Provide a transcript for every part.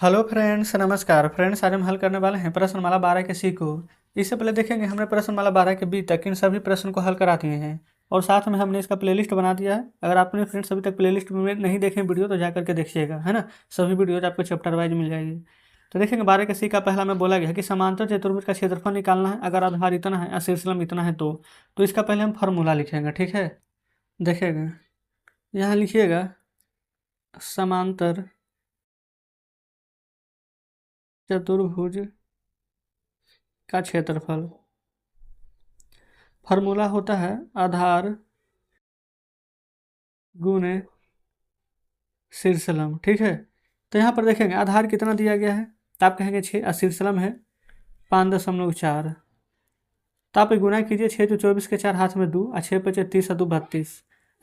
Hello friends, नमस्कार friends. आज हम हल करने वाले हैं प्रश्नमाला 12 के सी को। इससे पहले देखेंगे हमने प्रश्नमाला 12 के बी तक इन सभी प्रश्न को हल करा दिए हैं और साथ में हमने इसका प्लेलिस्ट बना दिया है। अगर आपने फ्रेंड्स अभी तक प्लेलिस्ट में नहीं देखे वीडियो तो जा करके देखिएगा, है ना। सभी वीडियोज आपको चैप्टर वाइज मिल जाएगी। तो देखेंगे 12 के सी का पहला में बोला गया है कि समांतर चतुर्भुज का क्षेत्रफल निकालना है अगर आधार इतना है और शीर्षलंब इतना है तो इसका पहले हम फार्मूला लिखेंगे, ठीक है। देखिएगा, यहाँ लिखिएगा समांतर चतुर्भुज का क्षेत्रफल। फार्मूला होता है आधार गुने शीर्षलंब, ठीक है। तो यहाँ पर देखेंगे आधार कितना दिया गया है तो आप कहेंगे 6 और शीर्षलंब है 5.4। तो आप गुना कीजिए, 6 तो 24 के 4 हाथ में 2 और 6 पचे 30 और 2 32।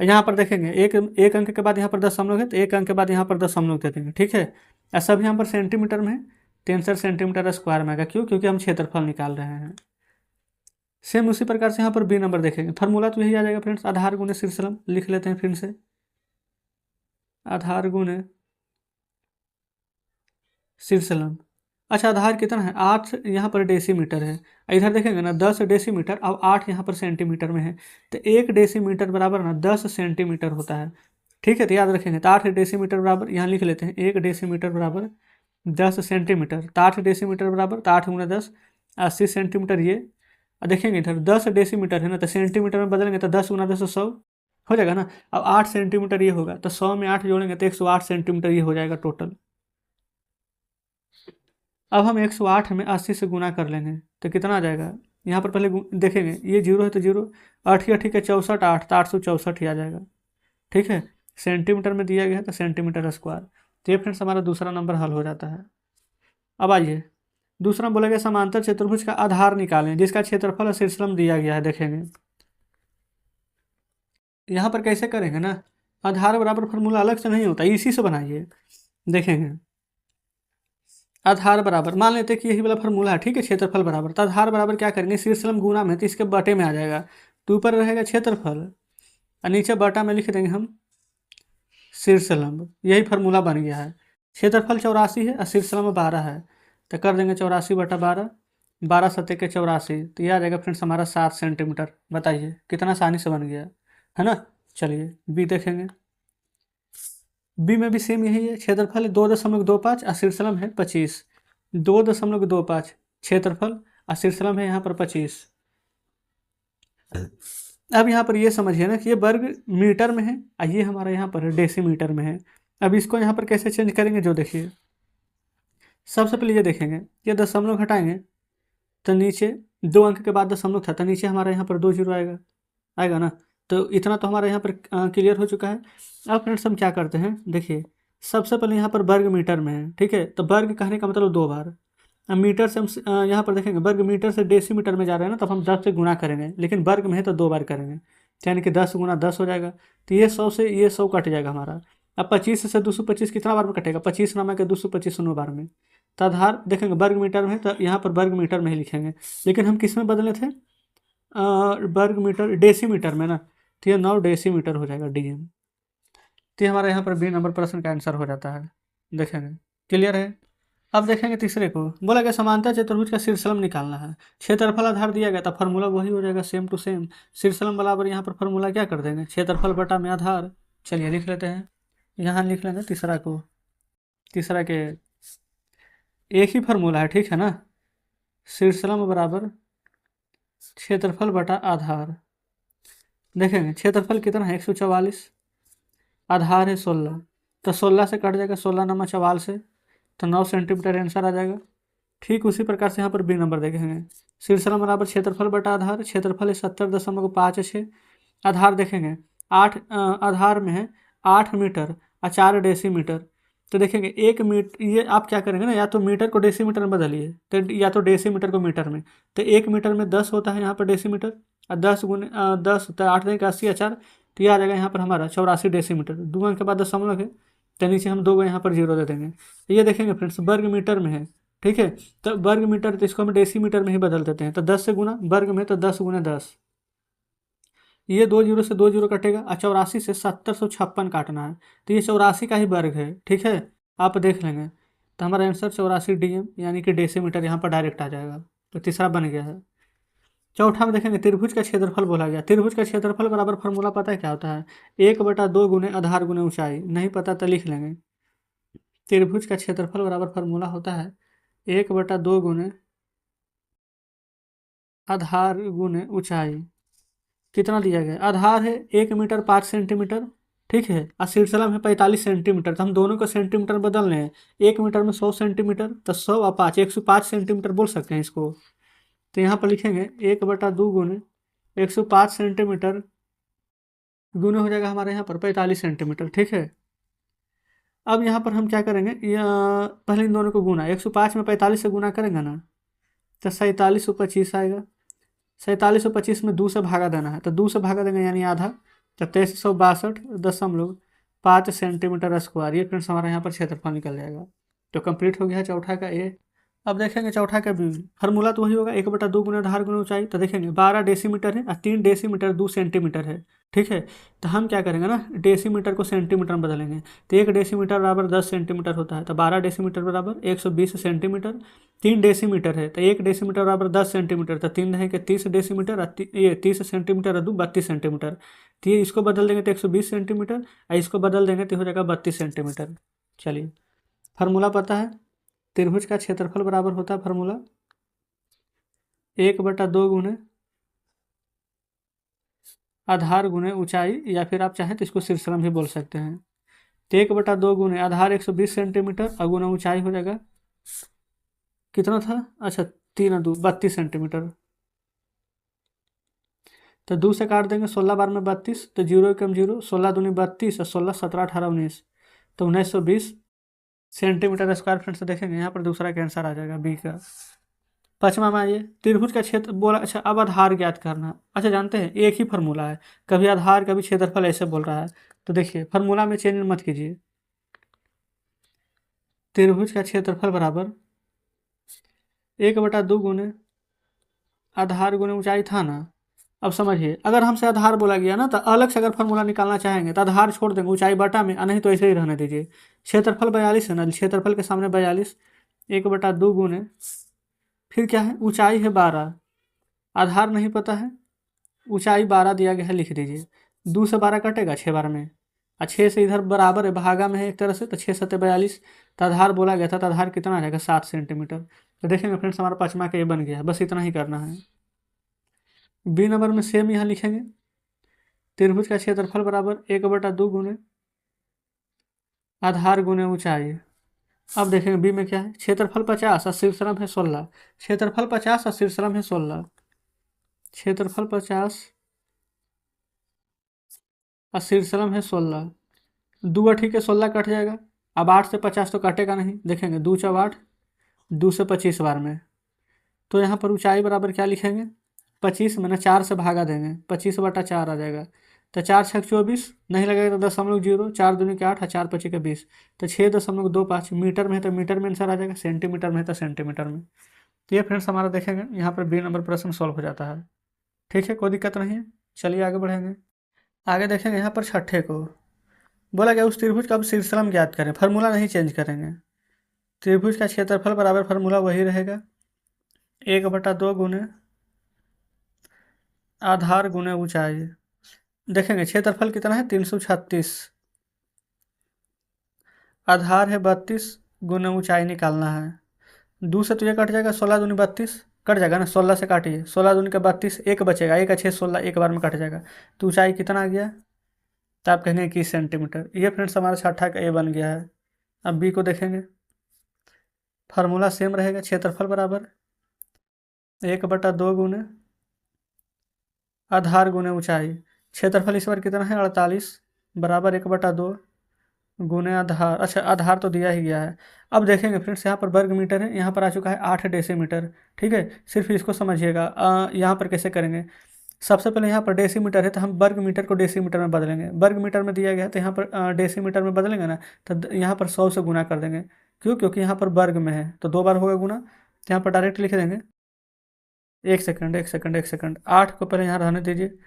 यहाँ पर देखेंगे एक अंक के बाद यहाँ पर दशमलव है तो एक अंक के बाद यहाँ पर दशमलव दे देंगे, ठीक है। और सब यहाँ पर सेंटीमीटर में है, 63 सेंटीमीटर स्क्वायर में आएगा। क्यों? क्योंकि हम क्षेत्रफल निकाल रहे हैं। सेम उसी प्रकार से यहाँ पर बी नंबर देखेंगे। फार्मूला तो यही आ जाएगा फ्रेंड्स, आधार गुने शीर्षलंब। लिख लेते हैं फिर से, आधार गुने शीर्षलंब। अच्छा, आधार कितना है? 8 यहाँ पर डेसीमीटर है। इधर देखेंगे ना 10 डेसीमीटर, अब 8 यहाँ पर सेंटीमीटर में है तो 1 डेसीमीटर बराबर ना 10 सेंटीमीटर होता है, ठीक है। तो याद रखेंगे, तो 8 डेसीमीटर बराबर यहाँ लिख लेते हैं 1 डेसीमीटर बराबर 10 सेंटीमीटर। तो 8 डेसीमीटर बराबर, तो 8 गुना 10 80 सेंटीमीटर ये। और देखेंगे इधर 10 डेसीमीटर है ना, तो सेंटीमीटर में बदलेंगे तो 10 गुना 10 100 हो जाएगा ना। अब 8 सेंटीमीटर ये होगा तो 100 में 8 जोड़ेंगे तो 108 सेंटीमीटर ये हो जाएगा टोटल। अब हम 108 में 80 से गुना कर लेंगे तो कितना आ जाएगा। यहाँ पर पहले देखेंगे, ये जीरो है तो जीरो, 8 या ठीक है 64 8 तो 864 ही आ जाएगा, ठीक है। सेंटीमीटर में दिया गया है तो सेंटीमीटर स्क्वायर। तो ये फ्रेंड्स हमारा दूसरा नंबर हल हो जाता है। अब आइए दूसरा बोला गया समांतर चतुर्भुज का आधार निकालें जिसका क्षेत्रफल और शीर्षलंब दिया गया है। देखेंगे यहाँ पर कैसे करेंगे ना, आधार बराबर फार्मूला अलग से नहीं होता, इसी से बनाइए। देखेंगे आधार बराबर, मान लेते हैं कि यही वाला फार्मूला है, ठीक है। क्षेत्रफल बराबर, तो आधार बराबर क्या करेंगे, शीर्षलंब गुना में तो इसके बटे में आ जाएगा। तो ऊपर रहेगा क्षेत्रफल और नीचे बटा में लिख देंगे हम शीर्षलंब। यही फार्मूला बन गया है। क्षेत्रफल 84 है और शीर्षलंब 12 है, तो कर देंगे 84/12, 12 सत्ते के 84। तो यह आ जाएगा फ्रेंड्स हमारा 7 सेंटीमीटर। बताइए कितना आसानी से बन गया, है ना। चलिए बी देखेंगे। बी में भी सेम यही है, क्षेत्रफल है 2.25 और शीर्षलंब है 25। 2.25 क्षेत्रफल और शीर्षलंब है यहाँ पर 25। अब यहाँ पर ये समझिए ना कि ये वर्ग मीटर में है और ये हमारा यहाँ पर डेसीमीटर में है। अब इसको यहाँ पर कैसे चेंज करेंगे, जो देखिए सबसे पहले ये देखेंगे, ये दशमलव घटाएंगे तो नीचे 2 अंक के बाद दशमलव था तो नीचे हमारा यहाँ पर 2 जीरो आएगा, आएगा ना। तो इतना तो हमारा यहाँ पर क्लियर हो चुका है। अब फ्रेंड्स हम क्या करते हैं, देखिए सबसे पहले यहाँ पर वर्ग मीटर में है, ठीक है। तो वर्ग कहने का मतलब 2 बार। अब मीटर से हम यहाँ पर देखेंगे वर्ग मीटर से डेसीमीटर में जा रहे हैं ना, तब हम 10 से गुना करेंगे, लेकिन वर्ग में है तो 2 बार करेंगे, यानी कि 10 गुना 10 हो जाएगा। तो ये 100 से ये 100 कट जाएगा हमारा। अब 25 से 225 कितना बार में कटेगा, 25 नामा के 225 बार में। तो आधार देखेंगे वर्ग मीटर में है तो यहाँ पर वर्ग मीटर में ही लिखेंगे, लेकिन हम किस में बदले थे, वर्ग मीटर डेसीमीटर में ना। तो ये 9 डेसीमीटर हो जाएगा डीएम। तो ये हमारा यहाँ पर बी नंबर प्रश्न का आंसर हो जाता है। देखेंगे क्लियर है। अब देखेंगे तीसरे को, बोला गया समांतर चतुर्भुज का शीर्षलंब निकालना है। क्षेत्रफल आधार दिया गया था, फार्मूला वही हो जाएगा सेम टू सेम। शीर्षलंब बराबर यहाँ पर फार्मूला क्या कर देंगे, क्षेत्रफल बटा में आधार। चलिए लिख लेते हैं, यहाँ लिख लेंगे तीसरा को। तीसरा के एक ही फार्मूला है, ठीक है ना। शीर्षलंब बराबर क्षेत्रफल बटा आधार। देखेंगे क्षेत्रफल कितना है 144, आधार है 16, तो 16 से कट जाएगा 16 नमा 44 से, तो 9 सेंटीमीटर आंसर आ जाएगा। ठीक उसी प्रकार से यहाँ पर बी नंबर देखेंगे, शीर्षलंब बराबर क्षेत्रफल बटा आधार। क्षेत्रफल है 70.56, आधार देखेंगे 8 आधार में है 8 मीटर और 4 डेसीमीटर। तो देखेंगे 1 मीटर, ये आप क्या करेंगे ना, या तो मीटर को डेसीमीटर में बदलिए तो, या तो डेसीमीटर को मीटर में। तो 1 मीटर में 10 होता है यहाँ पर डेसीमीटर, और 10 गुने 10 तो 8 देंगे 80 4, तो ये आ जाएगा यहाँ पर हमारा 84 डेसीमीटर। 2 अंक के बाद दशमलव है तो नीचे हम 2 यहाँ पर जीरो दे देंगे। तो ये देखेंगे फ्रेंड्स वर्ग मीटर में है, ठीक है। तो वर्ग मीटर तो इसको हम डेसीमीटर में ही बदल देते हैं। तो 10 से गुना, वर्ग में तो 10 गुना 10, ये 2 जीरो से 2 जीरो कटेगा और 84 से 7056 काटना है। तो ये 84 का ही वर्ग है, ठीक है। आप देख लेंगे तो हमारा आंसर 84 DM यानी कि डेसीमीटर यहाँ पर डायरेक्ट आ जाएगा। तो तीसरा बन गया है। चौथा में देखेंगे त्रिभुज का क्षेत्रफल बोला गया। त्रिभुज का क्षेत्रफल बराबर फॉर्मूला पता है क्या होता है? 1/2 गुने आधार गुने ऊंचाई। नहीं पता तो लिख लेंगे। त्रिभुज का क्षेत्रफल बराबर फॉर्मूला होता है 1/2 गुने आधार गुने ऊंचाई। कितना दिया गया? आधार है 1 मीटर 5 सेंटीमीटर, ठीक है, और शीर्षलम है 45 सेंटीमीटर। तो हम दोनों को सेंटीमीटर बदल रहे हैं। 1 मीटर में 100 सेंटीमीटर, तो 100 और 5 105 सेंटीमीटर बोल सकते हैं इसको। तो यहाँ पर लिखेंगे 1/2 गुने 105 सेंटीमीटर गुना हो जाएगा हमारे यहाँ पर 45 सेंटीमीटर, ठीक है। अब यहाँ पर हम क्या करेंगे, पहले इन दोनों को गुना, 105 में 45 से गुना करेंगे ना, तो 4725 आएगा। 4725 में 2 से भागा देना है, तो 2 से भागा देंगे यानी आधा, तो 2362.5 सेंटीमीटर स्क्वायर। ये फ्रेंड्स हमारे यहाँ पर क्षेत्रफल निकल जाएगा। तो कंप्लीट हो गया है चौथा का ए। अब देखेंगे चौथा का बी। फार्मूला तो वही होगा 1/2 गुना आधार गुना ऊंचाई। तो देखेंगे 12 डेसीमीटर है और 3 डेसीमीटर 2 सेंटीमीटर है, ठीक है। तो हम क्या करेंगे ना, डेसीमीटर को सेंटीमीटर में बदलेंगे। तो 1 डेसीमीटर बराबर 10 सेंटीमीटर होता है, तो 12 डेसीमीटर बराबर 120 सेंटीमीटर। 3 डेसीमीटर है तो 1 डेसीमीटर बराबर 10 सेंटीमीटर, तो 3 रहेंगे 30 डेसीमीटर, ये 30 सेंटीमीटर और 2 32 सेंटीमीटर। तो ये इसको बदल देंगे तो 120 सेंटीमीटर, और इसको बदल देंगे तो हो जाएगा 32 सेंटीमीटर। चलिए, फार्मूला पता है, त्रिभुज का क्षेत्रफल बराबर होता है फार्मूला 1/2 गुने आधार गुने ऊंचाई, या फिर आप चाहें तो इसको शीर्षलम भी बोल सकते हैं। तो 1/2 गुने आधार 120 सेंटीमीटर और गुना ऊंचाई हो जाएगा, कितना था, अच्छा 3 और 2 32 सेंटीमीटर। तो 2 से काट देंगे, 16 बार में 32, तो 0 कम 0, 16 दूनी 32 और 16 17 18 19, तो 1920 सेंटीमीटर स्क्वायर। फ्रेंड्स देखेंगे यहाँ पर दूसरा का आंसर आ जाएगा बी का। पांचवा में आइए, त्रिभुज का क्षेत्र बोला, अच्छा अब आधार ज्ञात करना। अच्छा जानते हैं एक ही फार्मूला है, कभी आधार कभी क्षेत्रफल ऐसे बोल रहा है। तो देखिए फार्मूला में चेंज मत कीजिए। त्रिभुज का क्षेत्रफल बराबर 1/2 गुने आधार गुने ऊंचाई था ना। अब समझिए, अगर हमसे आधार बोला गया ना, तो अलग से अगर फार्मूला निकालना चाहेंगे तो आधार छोड़ देंगे, ऊंचाई बटा में, नहीं तो ऐसे ही रहने दीजिए। क्षेत्रफल 42 है ना, क्षेत्रफल के सामने 42, 1/2 गुने, फिर क्या है, ऊंचाई है 12, आधार नहीं पता है, ऊंचाई 12 दिया गया है, लिख दीजिए। 2 से 12 कटेगा 6 बार में, और 6 से इधर बराबर है, भागा में है एक तरह से, तो 6 7 42। तो आधार बोला गया था, तो आधार कितना आ जाएगा 7 सेंटीमीटर। तो देखेंगे फ्रेंड्स हमारा पाँचवा का ये बन गया है। बस इतना ही करना है। बी नंबर में सेम यहाँ लिखेंगे, त्रिभुज का क्षेत्रफल बराबर 1/2 गुने आधार गुने ऊंचाई। अब देखेंगे बी में क्या है, क्षेत्रफल 50 और शीर्षलम है 16। क्षेत्रफल 50 और शीर्षलम है 16, क्षेत्रफल 50 और शीर्षलम है 16। 2 ठीक है, 16 कट जाएगा। अब 8 से 50 तो कटेगा नहीं, देखेंगे 2 चौ 8, 2 से 25 बार में। तो यहाँ पर ऊंचाई बराबर क्या लिखेंगे, 25 में ना 4 से भागा देंगे, 25/4 आ जाएगा। तो 4 6 24, नहीं लगेगा तो 0.0, 4 दूनी के 8 और 4 5 के 20, तो 6.25। मीटर में है तो मीटर में आंसर आ जाएगा, सेंटीमीटर में है तो सेंटीमीटर में। तो ये फ्रेंड्स हमारा देखेंगे यहाँ पर बी नंबर प्रश्न सॉल्व हो जाता है। ठीक है, कोई दिक्कत नहीं है। चलिए आगे बढ़ेंगे। आगे देखेंगे यहाँ पर छठे को बोला गया उस त्रिभुज का अब शीर्षलम ज्ञात करें। फार्मूला नहीं चेंज करेंगे। त्रिभुज का क्षेत्रफल बराबर फार्मूला वही रहेगा 1/2 गुने आधार गुने ऊंचाई। देखेंगे क्षेत्रफल कितना है 336, आधार है 32, गुने ऊंचाई निकालना है। 2 से तो ये कट जाएगा, 16 दूनी 32 कट जाएगा ना, 16 से काटिए, 16 दूनी का 32, एक बचेगा, एक 6 16 एक बार में कट जाएगा। तो ऊंचाई कितना आ गया, तो आप कहेंगे 21 सेंटीमीटर। ये फ्रेंड्स हमारा छठा का ए बन गया है। अब बी को देखेंगे, फार्मूला सेम रहेगा, क्षेत्रफल बराबर 1/2 गुने आधार गुने ऊंचाई। क्षेत्रफल इस बार कितना है 48, बराबर 1/2 गुने आधार। अच्छा आधार तो दिया ही गया है। अब देखेंगे फ्रेंड्स यहाँ पर वर्ग मीटर है, यहाँ पर आ चुका है 8 डेसीमीटर। ठीक है, सिर्फ इसको समझिएगा। यहाँ पर कैसे करेंगे, सबसे पहले यहाँ पर डेसीमीटर है तो हम वर्ग मीटर को डेसीमीटर में बदलेंगे। वर्ग मीटर में दिया गया है तो यहाँ पर डेसीमीटर में बदलेंगे ना, तो यहाँ पर 100 से गुना कर देंगे। क्यों, क्योंकि यहाँ पर वर्ग में है तो 2 बार होगा गुना, तो यहाँ पर डायरेक्ट लिख देंगे। एक सेकंड एक सेकंड एक सेकंड, 8 को पहले यहाँ रहने दीजिए,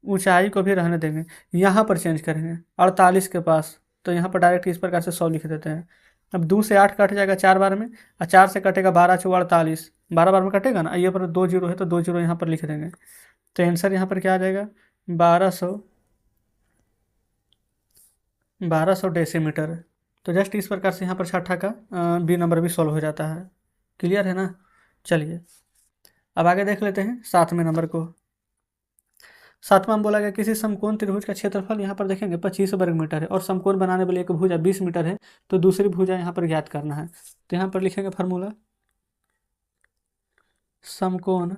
ऊंचाई को भी रहने देंगे। यहाँ पर चेंज करेंगे 48 के पास, तो यहाँ पर डायरेक्ट इस प्रकार से 100 लिख देते हैं। अब 2 से 8 कट जाएगा 4 बार में, और 4 से कटेगा 12 चौके 48, 12 बार में कटेगा ना। ये पर 2 जीरो है तो 2 जीरो यहाँ पर लिख देंगे। तो आंसर यहाँ पर क्या आ जाएगा, 1200 डेसीमीटर। तो जस्ट इस प्रकार से यहाँ पर छठा का बी नंबर भी सॉल्व हो जाता है। क्लियर है ना। चलिए अब आगे देख लेते हैं 7वें नंबर को। 7वां में बोला गया किसी समकोण त्रिभुज का क्षेत्रफल यहाँ पर देखेंगे 25 वर्ग मीटर है, और समकोण बनाने वाली एक भुजा 20 मीटर है, तो दूसरी भुजा यहाँ पर ज्ञात करना है। तो यहाँ पर लिखेंगे फार्मूला, समकोण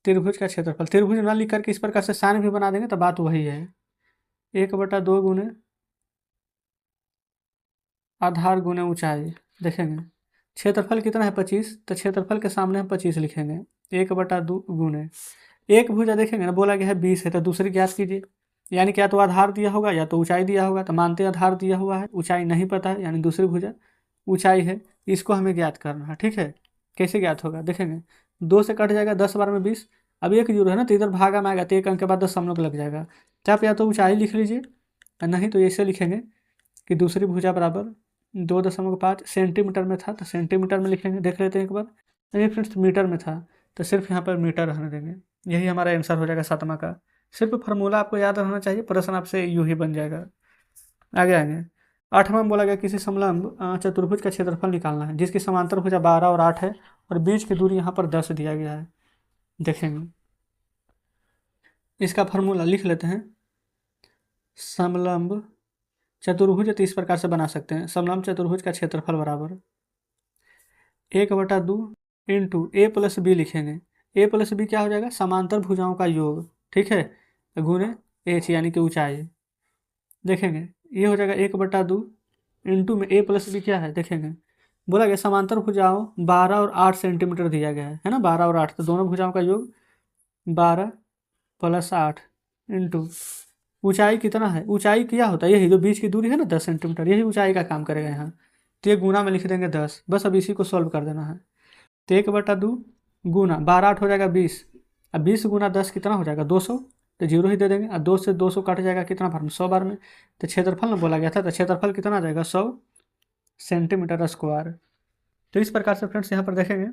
त्रिभुज का क्षेत्रफल, त्रिभुज ना लिख करके इस प्रकार से साइन भी बना देंगे तो बात वही है, 1/2 गुने आधार गुने ऊंचाई। देखेंगे क्षेत्रफल कितना है 25, तो क्षेत्रफल के सामने हम 25 लिखेंगे, 1/2 गुने एक भुजा देखेंगे ना, बोला गया है 20 है, तो दूसरी ज्ञात कीजिए। यानी क्या तो आधार दिया होगा या तो ऊंचाई दिया होगा, तो मानते हैं आधार दिया हुआ है, ऊंचाई नहीं पता है, यानी दूसरी भुजा ऊंचाई है, इसको हमें ज्ञात करना है। ठीक है, कैसे ज्ञात होगा देखेंगे, 2 से कट जाएगा 10 बार में 20, अब एक जीरो है ना, तो इधर भागा में आएगा, तो एक अंक के बाद 10 हम लोग लग जाएगा। तो आप या तो ऊंचाई लिख लीजिए, नहीं तो ऐसे लिखेंगे कि दूसरी भुजा बराबर 2.5 सेंटीमीटर में था, तो सेंटीमीटर में लिखेंगे। देख लेते हैं एक बार, नहीं फ्रेंड्स मीटर में था, तो सिर्फ यहाँ पर मीटर रहने देंगे। यही हमारा आंसर हो जाएगा 7वां का। सिर्फ फार्मूला आपको याद रहना चाहिए, प्रश्न आपसे यूँ ही बन जाएगा। आगे आएंगे 8वां में बोला गया किसी समलंब चतुर्भुज का क्षेत्रफल निकालना है, जिसकी समांतर भुजा 12 और 8 है, और बीच की दूरी यहाँ पर 10 दिया गया है। देखेंगे इसका फार्मूला लिख लेते हैं, समलंब चतुर्भुज तो इस प्रकार से बना सकते हैं, समलंब चतुर्भुज का क्षेत्रफल बराबर 1/2 इंटू ए प्लस बी लिखेंगे। ए प्लस बी क्या हो जाएगा, समांतर भुजाओं का योग, ठीक है, गुने एच यानी कि ऊंचाई। देखेंगे ये हो जाएगा 1/2 इंटू में ए प्लस बी क्या है, देखेंगे बोला गया समांतर भुजाओं 12 और 8 सेंटीमीटर दिया गया है ना, 12 और 8, तो दोनों भुजाओं का योग 12 + 8 इंटू ऊंचाई कितना है, ऊंचाई क्या होता है, यही जो बीच की दूरी है ना 10 सेंटीमीटर, यही ऊंचाई का काम करेगा यहाँ। तो ये गुना में लिख देंगे 10, बस अब इसी को सॉल्व कर देना है। तो 1/2 गुना 12 8 हो जाएगा 20, अब 20 गुना 10 कितना हो जाएगा 200, तो जीरो ही दे देंगे, और 2 से 200 कट जाएगा कितना बार में, 100 बार में। तो क्षेत्रफल ना बोला गया था, तो क्षेत्रफल कितना आ जाएगा 100 सेंटीमीटर स्क्वायर। तो इस प्रकार से फ्रेंड्स यहाँ पर देखेंगे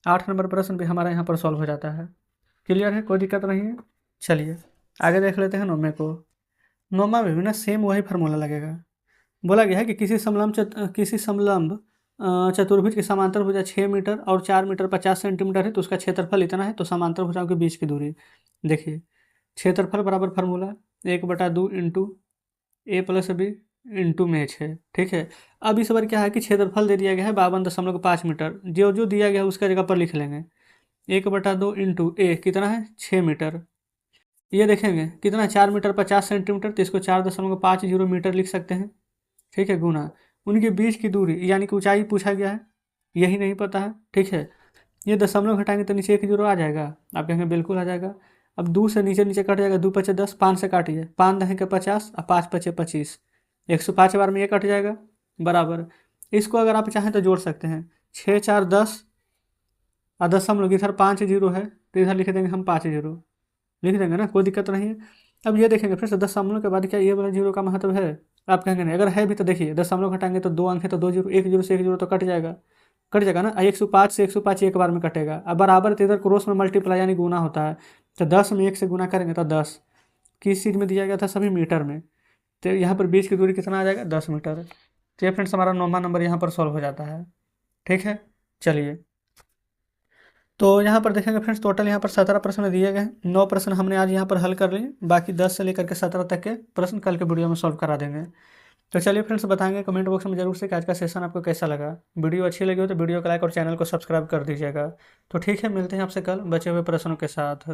8 नंबर प्रश्न भी हमारा यहाँ पर सॉल्व हो जाता है। क्लियर है, कोई दिक्कत नहीं है। चलिए आगे देख लेते हैं 9वें को। 9वां में भी ना सेम वही फार्मूला लगेगा। बोला गया है कि किसी समलंब चतुर्भुज की समांतर भुजा 6 मीटर और 4 मीटर 50 सेंटीमीटर है, तो उसका क्षेत्रफल इतना है, तो समांतर भुजाओं के बीच की दूरी। देखिए क्षेत्रफल बराबर फार्मूला 1/2 इंटू ए प्लस बी इंटू में एच है। ठीक है, अब इस बार क्या है कि क्षेत्रफल दे दिया गया है 52.5 मीटर, जो जो दिया गया है उसका जगह पर लिख लेंगे। 1/2 इंटू ए कितना है 6 मीटर, ये देखेंगे कितना 4 मीटर 50 सेंटीमीटर, तो इसको 4.50 मीटर लिख सकते हैं। ठीक है, गुना उनके बीच की दूरी यानी कि ऊंचाई पूछा गया है, यही नहीं पता है। ठीक है, ये दशमलव घटाएंगे तो नीचे 1 जीरो आ जाएगा, आप कहेंगे बिल्कुल आ जाएगा। अब 2 से नीचे नीचे कट जाएगा, 2 × 5 = 10, 5 से काटिए, 5 × 10 = 50 और 5 × 5 = 25, 105 बार में ये कट जाएगा बराबर। इसको अगर आप चाहें तो जोड़ सकते हैं, 6 4 10 और दशमलव इधर 5 जीरो है, तो इधर लिख देंगे हम 5 जीरो, लिख देंगे ना, कोई दिक्कत नहीं है। अब ये देखेंगे फिर से दशमलव के बाद क्या ये वाला जीरो का महत्व है, आप कहेंगे नहीं, अगर है भी तो देखिए दशमलव घटाएंगे तो 2 अंक है, तो 2 जीरो, 1 जीरो से 1 जीरो तो कट जाएगा ना। 105 से 105 एक बार में कटेगा, अब बराबर तो इधर क्रॉस में मल्टीप्लाई यानी गुना होता है, तो 10 में 1 से गुना करेंगे तो 10, किस चीज़ में दिया गया था, सभी मीटर में, तो यहाँ पर बीच की दूरी कितना आ जाएगा 10 मीटर। तो ये फ्रेंड्स हमारा 9वां नंबर यहाँ पर सॉल्व हो जाता है। ठीक है, चलिए तो यहाँ पर देखेंगे फ्रेंड्स टोटल यहाँ पर 17 प्रश्न दिए गए हैं, 9 प्रश्न हमने आज यहाँ पर हल कर लिए, बाकी 10 से लेकर के 17 तक के प्रश्न कल के वीडियो में सॉल्व करा देंगे। तो चलिए फ्रेंड्स बताएंगे कमेंट बॉक्स में जरूर से कि आज का सेशन आपको कैसा लगा। वीडियो अच्छी लगी हो तो वीडियो को लाइक और चैनल को सब्सक्राइब कर दीजिएगा। तो ठीक है, मिलते हैं आपसे कल बचे हुए प्रश्नों के साथ।